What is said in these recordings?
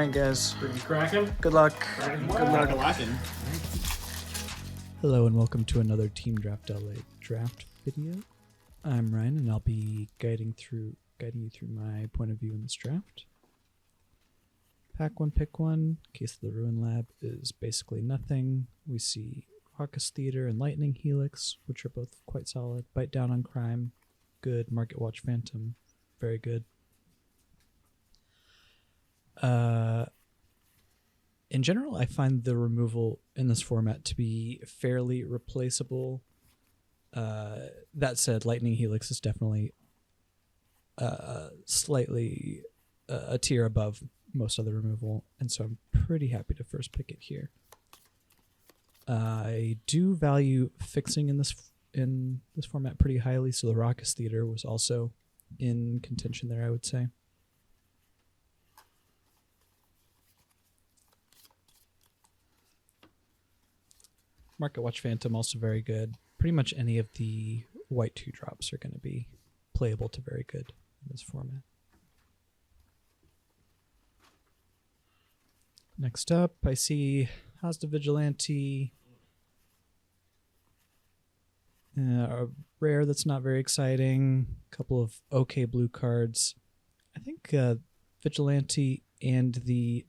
right, guys. Pretty cracking. Good luck. Cracking. Good luck. Lacking. Hello and welcome to another Team Draft LA draft video. I'm Ryan and I'll be guiding you through my point of view in this draft. Pack one, pick one. Case of the Ruin Lab is basically nothing. We see Raucous Theater and Lightning Helix, which are both quite solid. Bite Down on Crime, good. Market Watch Phantom, very good. In general, I find the removal in this format to be fairly replaceable. That said, Lightning Helix is definitely slightly a tier above most other removal, and so I'm pretty happy to first pick it here. I do value fixing in this format pretty highly, so the Raucous Theater was also in contention there, I would say. Market Watch Phantom also very good. Pretty much any of the white 2-drops are going to be playable to very good in this format. Next up, I see Hazda Vigilante. A rare that's not very exciting. A couple of okay blue cards. I think Vigilante and the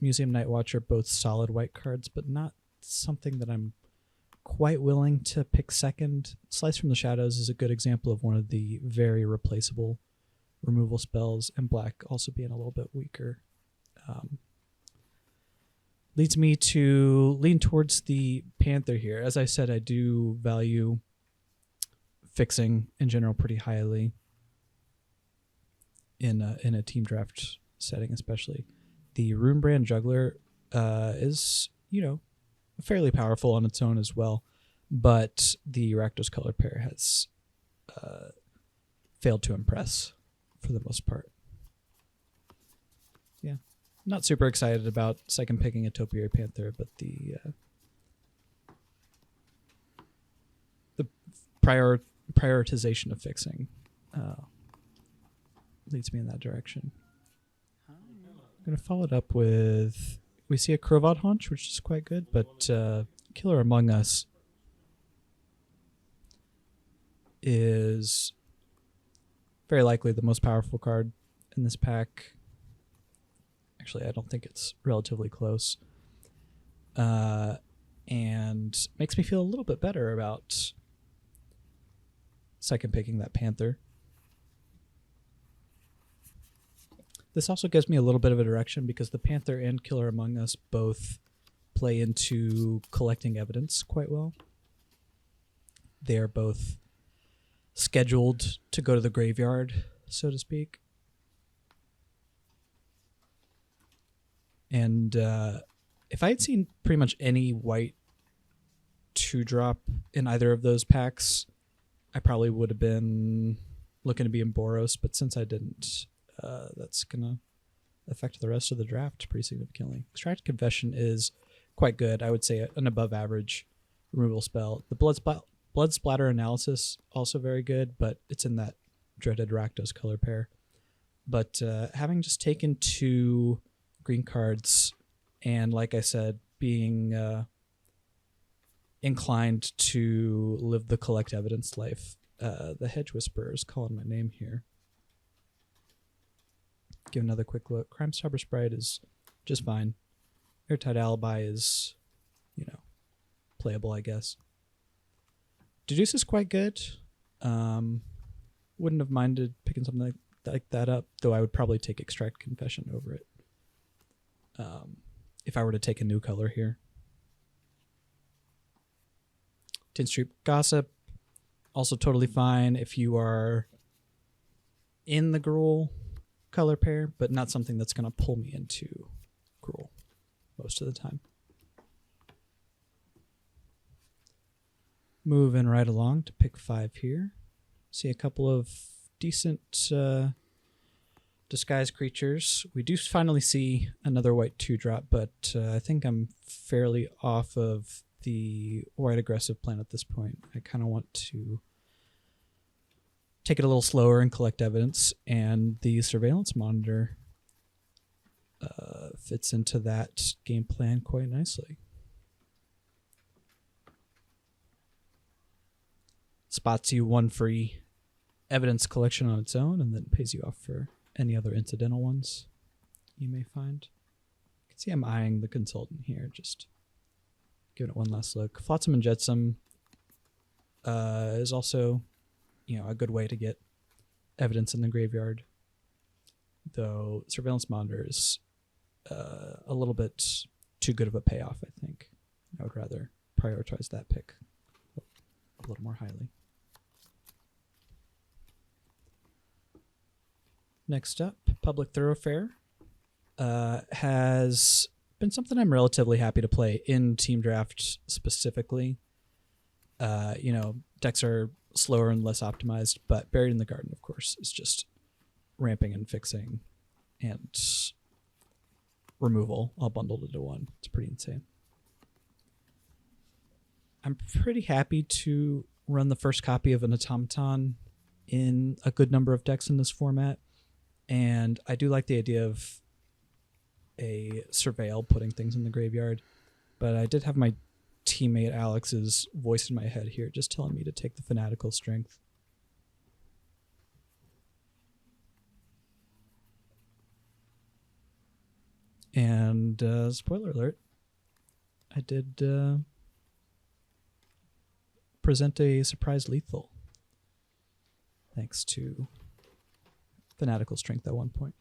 Museum Night Watch are both solid white cards, but not something that I'm quite willing to pick second. Slice from the Shadows is a good example of one of the very replaceable removal spells, and black also being a little bit weaker. Leads me to lean towards the Panther here. As I said, I do value fixing in general pretty highly in a team draft setting, especially. The Runebrand Juggler is, fairly powerful on its own as well, but the Rakdos color pair has failed to impress for the most part. Yeah, not super excited about second picking a Topiary Panther, but the prioritization of fixing leads me in that direction. I'm going to follow it up with, we see a Crovad Haunch, which is quite good, but Killer Among Us is very likely the most powerful card in this pack. Actually, I don't think it's relatively close. And makes me feel a little bit better about second picking that Panther. This also gives me a little bit of a direction because the Panther and Killer Among Us both play into collecting evidence quite well. They are both scheduled to go to the graveyard, so to speak. And if I had seen pretty much any white 2-drop in either of those packs, I probably would have been looking to be in Boros, but since I didn't, that's going to affect the rest of the draft pretty significantly. Extracted Confession is quite good. I would say an above average removal spell. The Blood Splatter Analysis, also very good, but it's in that dreaded Rakdos color pair. But having just taken 2 green cards, and like I said, being inclined to live the collect evidence life, the Hedge Whisperer is calling my name here. Give another quick look. Crime Stopper Sprite is just fine. Airtight Alibi is, playable, I guess. Deduce is quite good. Wouldn't have minded picking something like that up, though I would probably take Extract Confession over it. If I were to take a new color here. Tin Street Gossip, also totally fine if you are in the Gruul color pair, but not something that's going to pull me into Gruul most of the time. Moving right along to pick 5 here. See a couple of decent disguised creatures. We do finally see another white 2-drop, but I think I'm fairly off of the white aggressive plan at this point. I kind of want to take it a little slower and collect evidence, and the Surveillance Monitor fits into that game plan quite nicely. Spots you one free evidence collection on its own and then pays you off for any other incidental ones you may find. You can see I'm eyeing the consultant here, just giving it one last look. Flotsam and Jetsam is also, a good way to get evidence in the graveyard, though Surveillance Monitor is a little bit too good of a payoff, I think. I would rather prioritize that pick a little more highly. Next up, Public Thoroughfare has been something I'm relatively happy to play in Team Draft specifically. Decks are slower and less optimized, but Buried in the Garden, of course, is just ramping and fixing and removal all bundled into one. It's pretty insane. I'm pretty happy to run the first copy of an Automaton in a good number of decks in this format. And I do like the idea of a Surveil putting things in the graveyard. But I did have my teammate Alex's voice in my head here just telling me to take the Fanatical Strength. And spoiler alert, I did present a surprise lethal thanks to Fanatical Strength at one point.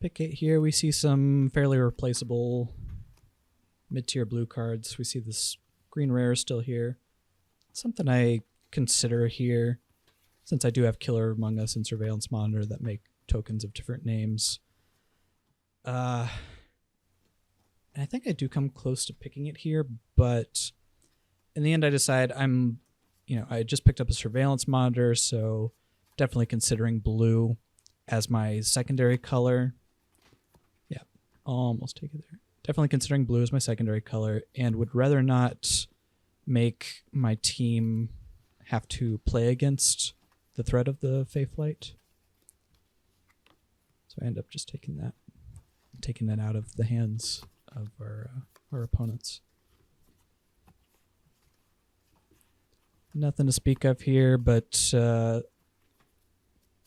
Pick 8 here, we see some fairly replaceable mid-tier blue cards. We see this green rare still here. Something I consider here, since I do have Killer Among Us and Surveillance Monitor that make tokens of different names. And I think I do come close to picking it here, but in the end I decide I just picked up a Surveillance Monitor, so definitely considering blue as my secondary color. Yeah, almost take it there. Definitely considering blue as my secondary color, and would rather not make my team have to play against the threat of the Fae Flight. So I end up just taking that out of the hands of our opponents. Nothing to speak of here, but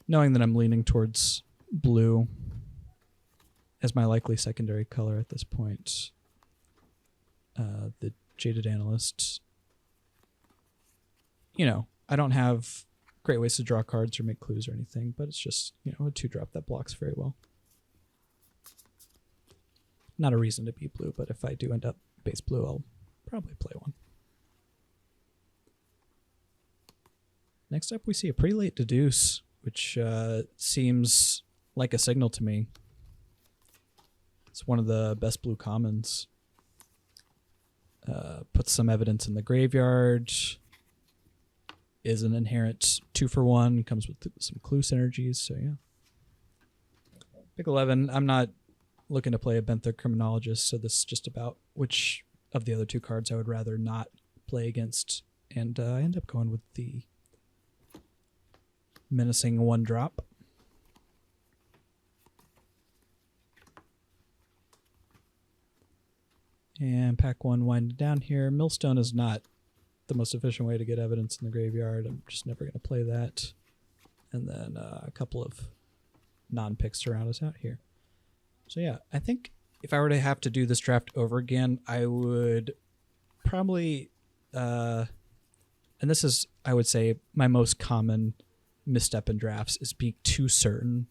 knowing that I'm leaning towards blue as my likely secondary color at this point, the Jaded Analyst, I don't have great ways to draw cards or make clues or anything, but it's just, a 2-drop that blocks very well. Not a reason to be blue, but if I do end up base blue, I'll probably play one. Next up, we see a pretty late Deduce, which seems like a signal to me. It's one of the best blue commons. Puts some evidence in the graveyard. Is an inherent 2-for-1, comes with some clue synergies, so yeah. Pick 11, I'm not looking to play a Benthic Criminologist, so this is just about which of the other 2 cards I would rather not play against, and I end up going with the Menacing 1-drop. And pack 1 winding down here. Millstone is not the most efficient way to get evidence in the graveyard. I'm just never going to play that. And then a couple of non-picks to round us out here. So yeah, I think if I were to have to do this draft over again, I would probably, and this is, I would say, my most common misstep in drafts is being too certain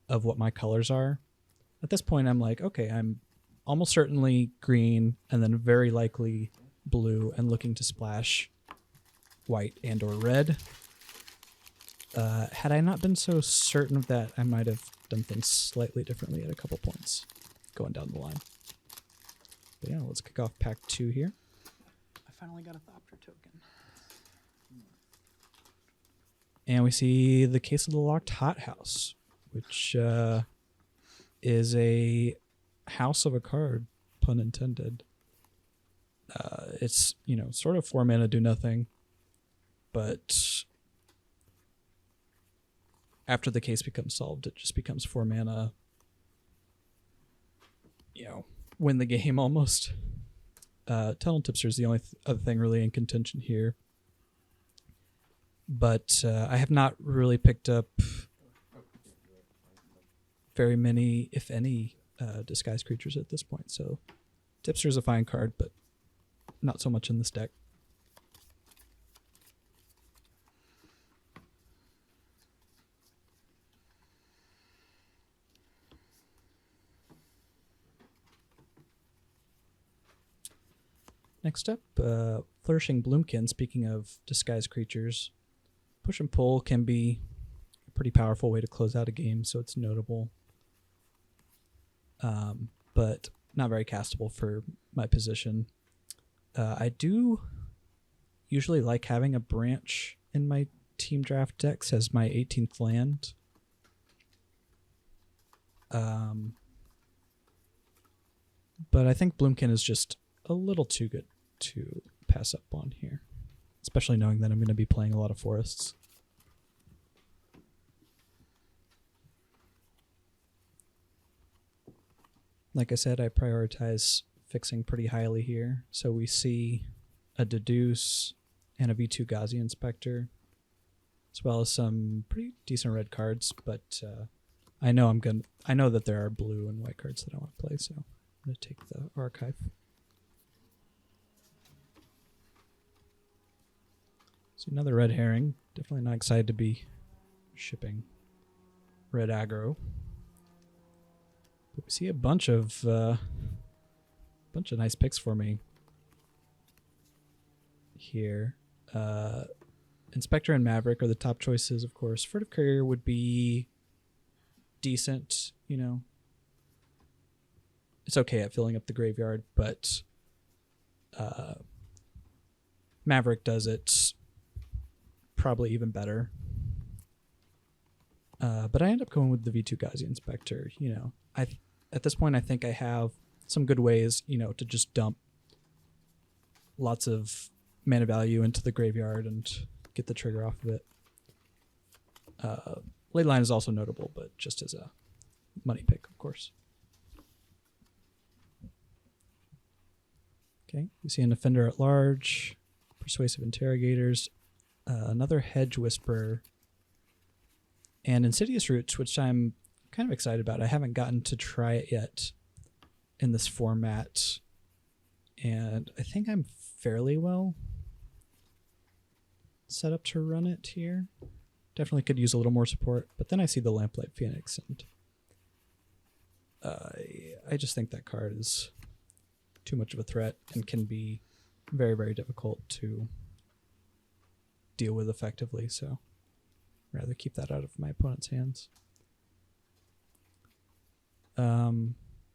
of what my colors are. At this point, I'm like, okay, I'm almost certainly green and then very likely blue and looking to splash white and or red. Had I not been so certain of that, I might have done things slightly differently at a couple points going down the line. But yeah, let's kick off pack 2 here. I finally got a Thopter token. And we see the Case of the Locked Hothouse, which is a house of a card, pun intended. It's, sort of 4 mana, do nothing, but after the case becomes solved, it just becomes 4 mana, win the game almost. Tunnel Tipster is the only other thing really in contention here. But I have not really picked up very many, if any, disguised creatures at this point. So Tipster is a fine card, but not so much in this deck. Next up, Flourishing Bloomkin. Speaking of disguised creatures, push and pull can be a pretty powerful way to close out a game, so it's notable. But not very castable for my position. I do usually like having a branch in my team draft decks as my 18th land. But I think Bloomkin is just a little too good to pass up on here, especially knowing that I'm going to be playing a lot of forests. Like I said, I prioritize fixing pretty highly here. So we see a Deduce and a V2 Ghazi Inspector, as well as some pretty decent red cards, but I know that there are blue and white cards that I want to play, so I'm going to take the Archive. So another red herring. Definitely not excited to be shipping red aggro. But we see a bunch of nice picks for me here. Inspector and Maverick are the top choices, of course. Furtive Courier would be decent, It's okay at filling up the graveyard, but Maverick does it probably even better. But I end up going with the V2 Ghazi Inspector. At this point, I think I have some good ways, to just dump lots of mana value into the graveyard and get the trigger off of it. Ley Line is also notable, but just as a money pick, of course. Okay, we see an Offender at Large, Persuasive Interrogators, another Hedge Whisperer, and Insidious Roots, which I'm kind of excited about. I haven't gotten to try it yet in this format, and I think I'm fairly well set up to run it here. Definitely could use a little more support, but then I see the Lamplight Phoenix, and I just think that card is too much of a threat and can be very, very difficult to deal with effectively, so I'd rather keep that out of my opponent's hands.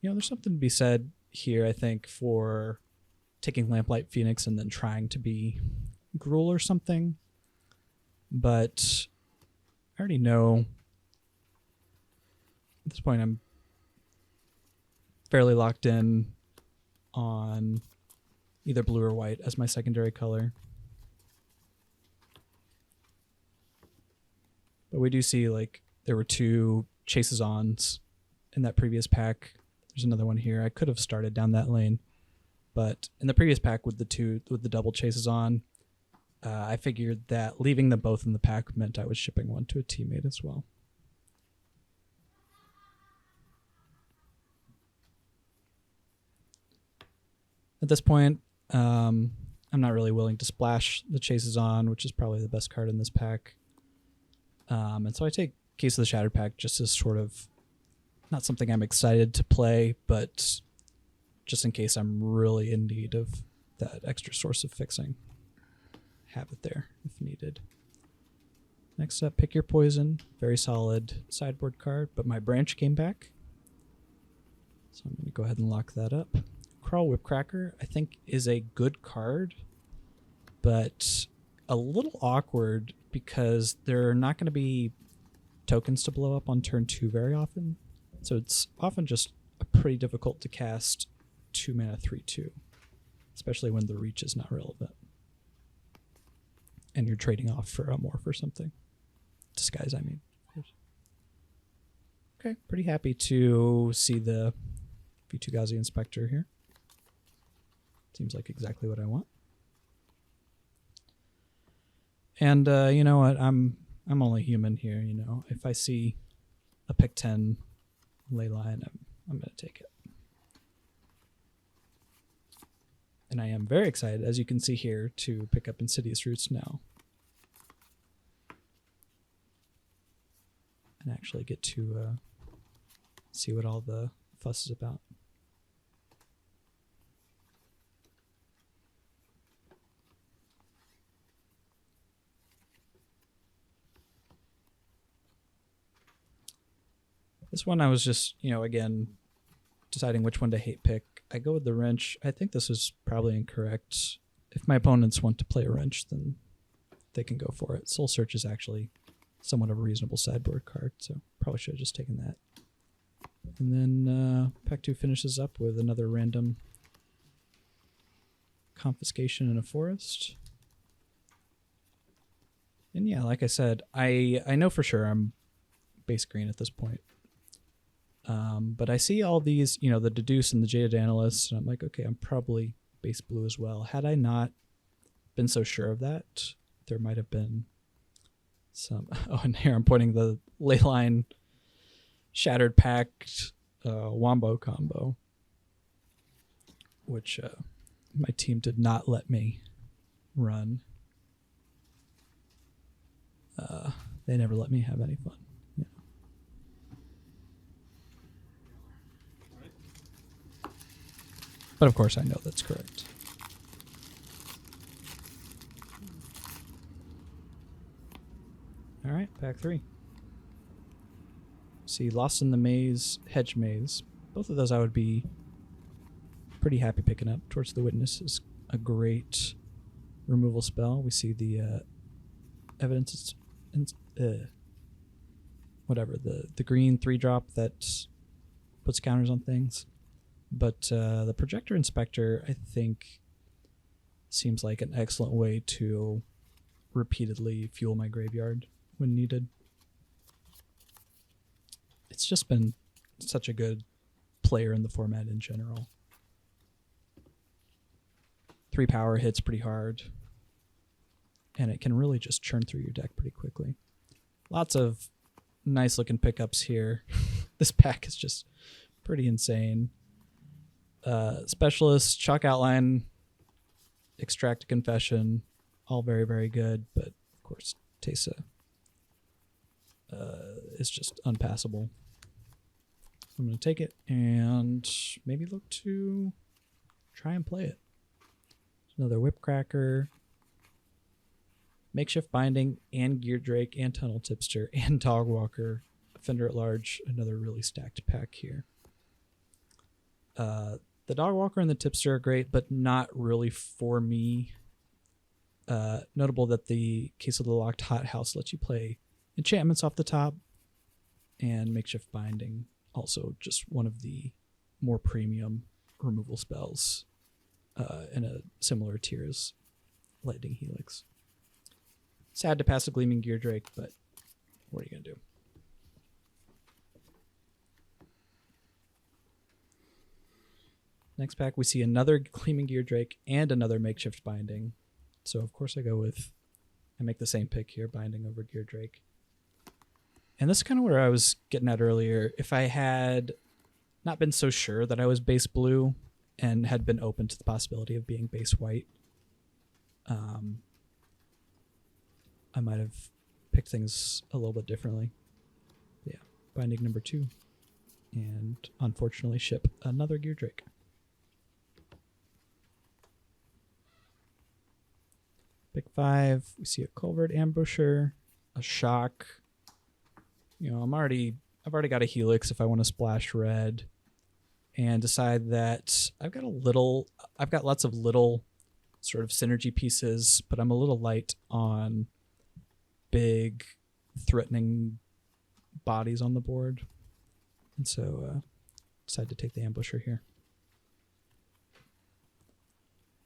There's something to be said here, I think, for taking Lamplight Phoenix and then trying to be Gruul or something, but I already know at this point I'm fairly locked in on either blue or white as my secondary color. But we do see, there were 2 Chases Ons in that previous pack. There's another one here. I could have started down that lane, but in the previous pack with the double Chases On, I figured that leaving them both in the pack meant I was shipping one to a teammate as well. At this point, I'm not really willing to splash the Chases On, which is probably the best card in this pack. And so I take Case of the Shattered pack just as sort of not something I'm excited to play, but just in case I'm really in need of that extra source of fixing. Have it there if needed. Next up, Pick Your Poison. Very solid sideboard card, but my branch came back, so I'm going to go ahead and lock that up. Crawl Whipcracker, I think, is a good card, but a little awkward because there are not going to be tokens to blow up on turn 2 very often. So it's often just a pretty difficult to cast 2 mana 3/2, especially when the reach is not relevant. And you're trading off for a morph or something. Disguise, I mean. Okay, pretty happy to see the Vitu-Ghazi Inspector here. Seems like exactly what I want. And you know what? I'm only human here, you know. If I see a pick 10 ley line, I'm going to take it. And I am very excited, as you can see here, to pick up Insidious Roots now. And actually get to see what all the fuss is about. This one I was just, you know, again, deciding which one to hate pick. I go with the wrench. I think this is probably incorrect. If my opponents want to play a wrench, then they can go for it. Soul Search is actually somewhat of a reasonable sideboard card, so probably should have just taken that. And then Pack 2 finishes up with another random Confiscation in a Forest. And yeah, like I said, I know for sure I'm base green at this point. But I see all these, you know, the Deduce and the Jaded Analyst, and I'm like, okay, I'm probably base blue as well. Had I not been so sure of that, there might have been some... Oh, and here I'm pointing the Leyline Shattered Pact Wombo combo, which my team did not let me run. They never let me have any fun. But of course I know that's correct. All right, Pack 3. See, Lost in the Maze, Hedge Maze. Both of those I would be pretty happy picking up. Towards the Witness is a great removal spell. We see the evidence, whatever, the green 3-drop that puts counters on things. But the Projector Inspector, I think, seems like an excellent way to repeatedly fuel my graveyard when needed. It's just been such a good player in the format in general. 3 power hits pretty hard, and it can really just churn through your deck pretty quickly. Lots of nice looking pickups here. This pack is just pretty insane. Specialist, Chalk Outline, Extract a Confession, all very, very good, but of course Teysa is just unpassable. I'm going to take it and maybe look to try and play it. Another Whipcracker, Makeshift Binding, and Gear Drake, and Tunnel Tipster, and Dogwalker, Offender at Large, another really stacked pack here. The Dogwalker and the Tipster are great, but not really for me. Notable that the Case of the Locked Hothouse lets you play enchantments off the top, and Makeshift Binding, also just one of the more premium removal spells in a similar tier as Lightning Helix. Sad to pass a Gleaming Gear Drake, but what are you going to do? Next pack, we see another Gleaming Gear Drake and another Makeshift Binding. So, of course, I make the same pick here, Binding over Gear Drake. And this is kind of where I was getting at earlier. If I had not been so sure that I was base blue and had been open to the possibility of being base white, I might have picked things a little bit differently. Yeah, Binding number 2. And unfortunately ship another Gear Drake. Pick 5, we see a Culvert Ambusher, a Shock. You know, I've already got a Helix if I want to splash red, and decide that I've got lots of little sort of synergy pieces, but I'm a little light on big threatening bodies on the board. And so decide to take the ambusher here.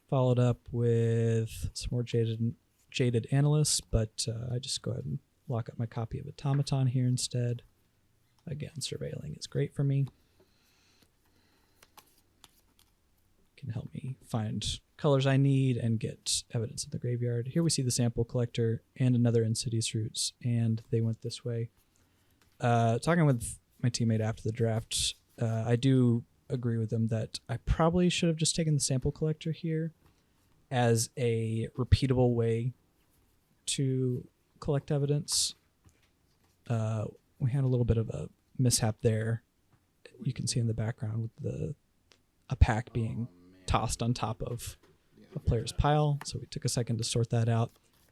Followed up with some more jaded analysts, but I just go ahead and lock up my copy of Automaton here instead. Again, surveilling is great for me. Can help me find colors I need and get evidence in the graveyard. Here we see the sample collector and another Insidious Roots, and they went this way. Talking with my teammate after the draft, I do agree with them that I probably should have just taken the sample collector here as a repeatable way to collect evidence. We had a little bit of a mishap there. You can see in the background with a pack being tossed on top of a player's pile. So we took a second to sort that out.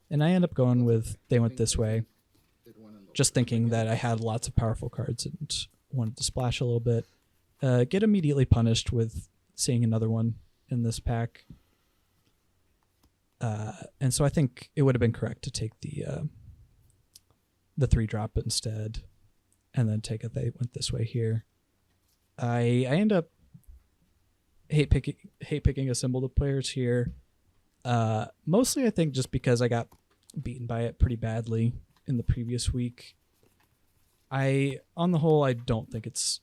And I end up going with they went this way, just thinking that I had lots of powerful cards and wanted to splash a little bit. Get immediately punished with seeing another one in this pack. And so I think it would have been correct to take the 3-drop instead, and then take it. They went this way here. I end up hate picking a symbol to players here. Mostly I think just because I got beaten by it pretty badly in the previous week. On the whole, I don't think it's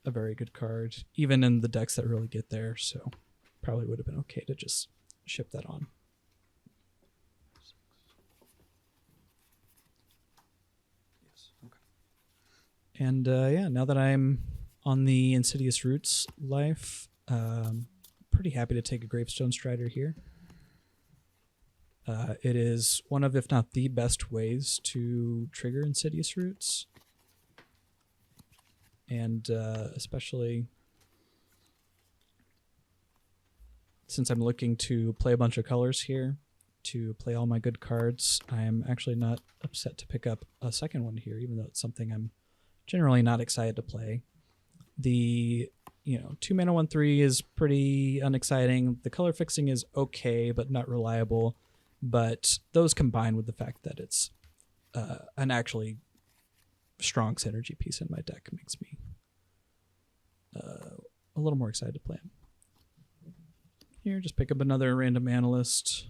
a very good card, even in the decks that really get there. So probably would have been okay to just ship that on. And yeah, now that I'm on the Insidious Roots life, pretty happy to take a Gravestone Strider here. It is one of, if not the best ways to trigger Insidious Roots. And especially since I'm looking to play a bunch of colors here, to play all my good cards, I am actually not upset to pick up a second one here, even though it's something I'm generally not excited to play. The 2-mana 1/3 is pretty unexciting. The color fixing is okay, but not reliable. But those combined with the fact that it's an actually strong synergy piece in my deck makes me a little more excited to play him. Here, just pick up another random analyst.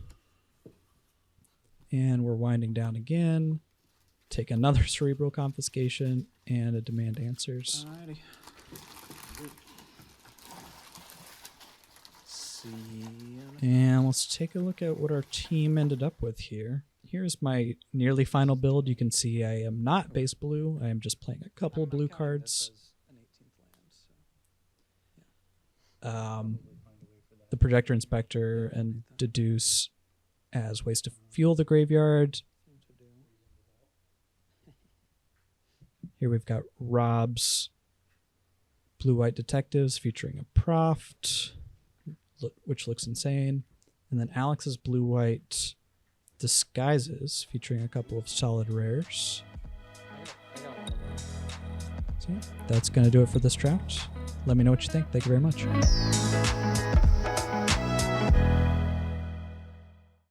And we're winding down again. Take another Cerebral Confiscation and a Demand Answers. Alrighty. And let's take a look at what our team ended up with here. Here's my nearly final build. You can see I am not base blue. I am just playing a couple of blue cards. The Projector Inspector and Deduce as ways to fuel the graveyard. Here we've got Rob's Blue-White Detectives featuring a Proft, which looks insane. And then Alex's Blue-White Disguises featuring a couple of solid rares. So yeah, that's going to do it for this draft. Let me know what you think. Thank you very much.